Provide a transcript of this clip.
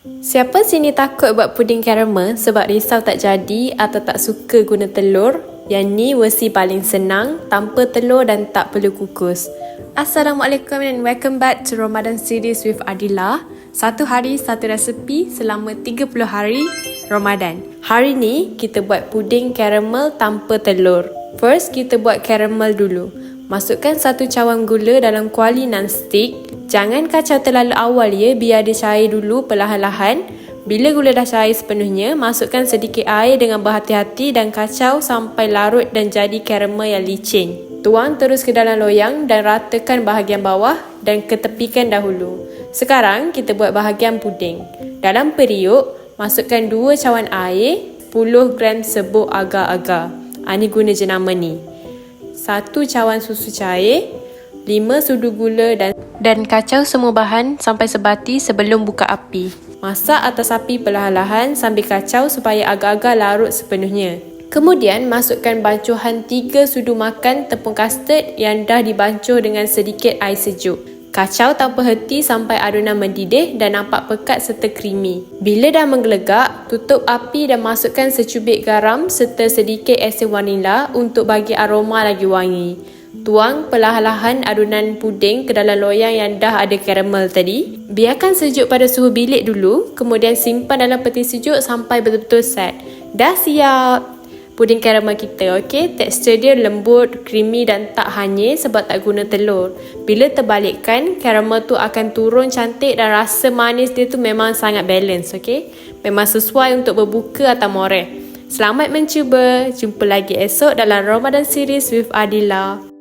Siapa sini takut buat puding karamel sebab risau tak jadi atau tak suka guna telur? Yang ni versi paling senang, tanpa telur dan tak perlu kukus. Assalamualaikum and welcome back to Ramadan series with Adila. Satu hari, satu resepi selama 30 hari Ramadan. Hari ni, kita buat puding karamel tanpa telur. First, kita buat karamel dulu. Masukkan 1 cawan gula dalam kuali non-stick. Jangan kacau terlalu awal ya, biar dia cair dulu perlahan-lahan. Bila gula dah cair sepenuhnya, masukkan sedikit air dengan berhati-hati dan kacau sampai larut dan jadi karamel yang licin. Tuang terus ke dalam loyang dan ratakan bahagian bawah dan ketepikan dahulu. Sekarang kita buat bahagian puding. Dalam periuk, masukkan 2 cawan air, 10 gram serbuk agar-agar. Ni guna jenama ni. 1 cawan susu cair, 5 sudu gula dan kacau semua bahan sampai sebati sebelum buka api. Masak atas api perlahan-lahan sambil kacau supaya agar-agar larut sepenuhnya. Kemudian masukkan bancuhan 3 sudu makan tepung kastard yang dah dibancuh dengan sedikit air sejuk. Kacau tanpa henti sampai adunan mendidih dan nampak pekat serta creamy. Bila dah menggelegak, tutup api dan masukkan secubit garam serta sedikit esen vanila untuk bagi aroma lagi wangi. Tuang perlahan-lahan adunan puding ke dalam loyang yang dah ada karamel tadi. Biarkan sejuk pada suhu bilik dulu, kemudian simpan dalam peti sejuk sampai betul-betul set. Dah siap puding karamel kita, okey? Tekstur dia lembut, creamy dan tak hanyir sebab tak guna telur. Bila terbalikkan, karamel tu akan turun cantik dan rasa manis dia tu memang sangat balance, okey? Memang sesuai untuk berbuka atau moreh. Selamat mencuba. Jumpa lagi esok dalam Ramadan series with Adila.